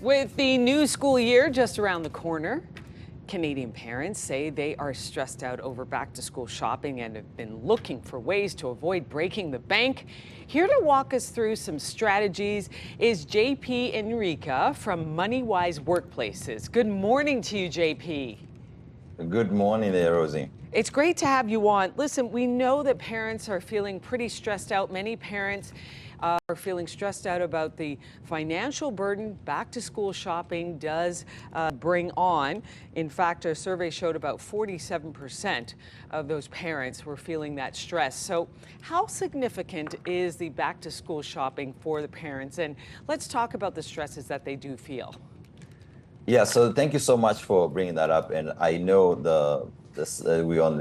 With the new school year just around the corner, Canadian parents say they are stressed out over back-to-school shopping and have been looking for ways to avoid breaking the bank. Here to walk us through some strategies is JP Nyereka from MoneyWise Workplaces. Good morning to you, JP. Good morning there, Rosie. It's great to have you on. Listen, we know that parents are feeling pretty stressed out. Many parents are feeling stressed out about the financial burden back-to-school shopping does bring on. In fact, a survey showed about 47% of those parents were feeling that stress. So how significant is the back-to-school shopping for the parents? And let's talk about the stresses that they do feel. Yeah, so thank you so much for bringing that up. And I know we're on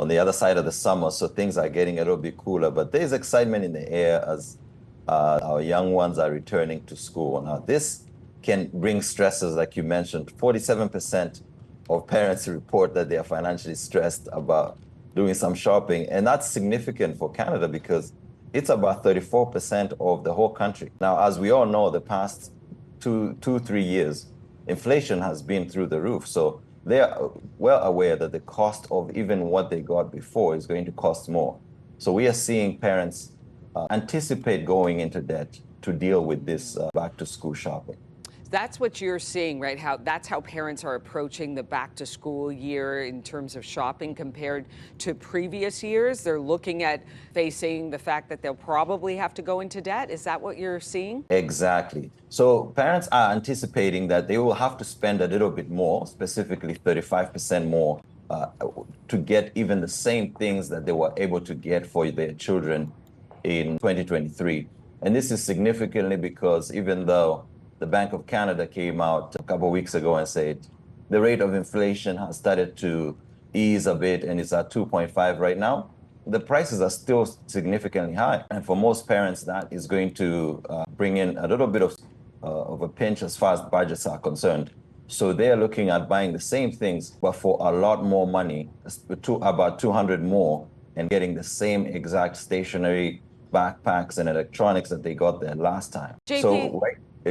the other side of the summer, so things are getting a little bit cooler. But there's excitement in the air as our young ones are returning to school. Now, this can bring stresses, like you mentioned. 47% of parents report that they are financially stressed about doing some shopping, and that's significant for Canada because it's about 34% of the whole country. Now, as we all know, the past 3 years, inflation has been through the roof. So they are well aware that the cost of even what they got before is going to cost more. So we are seeing parents anticipate going into debt to deal with this back-to-school shopping. That's what you're seeing, right? That's how parents are approaching the back-to-school year in terms of shopping compared to previous years. They're looking at facing the fact that they'll probably have to go into debt. Is that what you're seeing? Exactly. So parents are anticipating that they will have to spend a little bit more, specifically 35% more, to get even the same things that they were able to get for their children in 2023. And this is significantly because even though the Bank of Canada came out a couple of weeks ago and said the rate of inflation has started to ease a bit and it's at 2.5 right now, the prices are still significantly high. And for most parents, that is going to bring in a little bit of a pinch as far as budgets are concerned. So they're looking at buying the same things, but for a lot more money, about 200 more, and getting the same exact stationery, backpacks, and electronics that they got there last time. JP, so,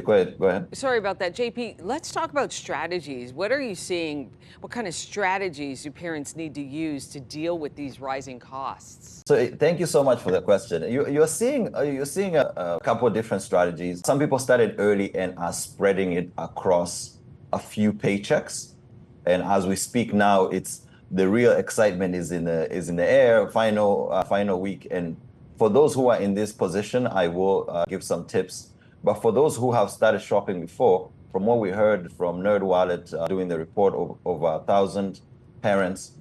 Go ahead. Sorry about that, JP. Let's talk about strategies. What are you seeing? What kind of strategies do parents need to use to deal with these rising costs? So thank you so much for the question. You're seeing a couple of different strategies. Some people started early and are spreading it across a few paychecks. And as we speak now, it's the real excitement is in the air. Final week. And for those who are in this position, I will give some tips. But for those who have started shopping before, from what we heard from NerdWallet doing the report of over 1,000 parents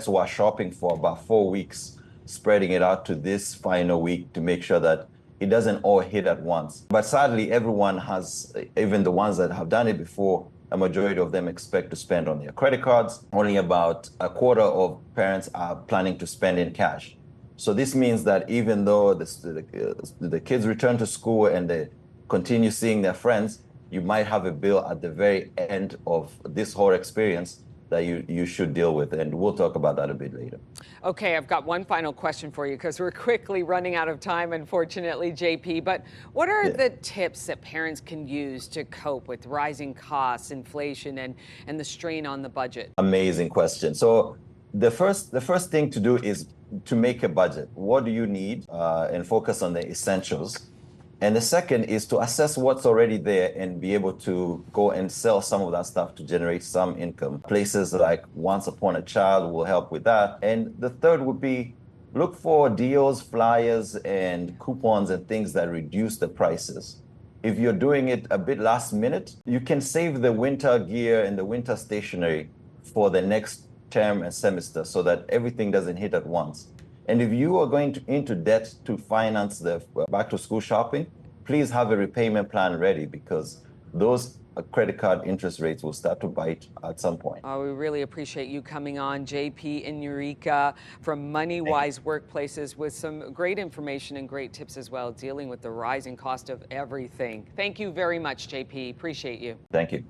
who are shopping for about 4 weeks, spreading it out to this final week to make sure that it doesn't all hit at once. But sadly, everyone has, even the ones that have done it before, a majority of them expect to spend on their credit cards. Only about a quarter of parents are planning to spend in cash. So this means that even though the kids return to school and they continue seeing their friends, you might have a bill at the very end of this whole experience that you should deal with. And we'll talk about that a bit later. Okay, I've got one final question for you because we're quickly running out of time, unfortunately, JP. But what are the tips that parents can use to cope with rising costs, inflation, and the strain on the budget? Amazing question. So the first thing to do is to make a budget. What do you need and focus on the essentials. And the second is to assess what's already there and be able to go and sell some of that stuff to generate some income. Places like Once Upon a Child will help with that. And the third would be look for deals, flyers, and coupons and things that reduce the prices. If you're doing it a bit last minute, you can save the winter gear and the winter stationery for the next term and semester so that everything doesn't hit at once. And if you are going into debt to finance the back-to-school shopping, please have a repayment plan ready because those credit card interest rates will start to bite at some point. Oh, we really appreciate you coming on, JP Nyereka from MoneyWise Workplaces, with some great information and great tips as well, dealing with the rising cost of everything. Thank you very much, JP. Appreciate you. Thank you.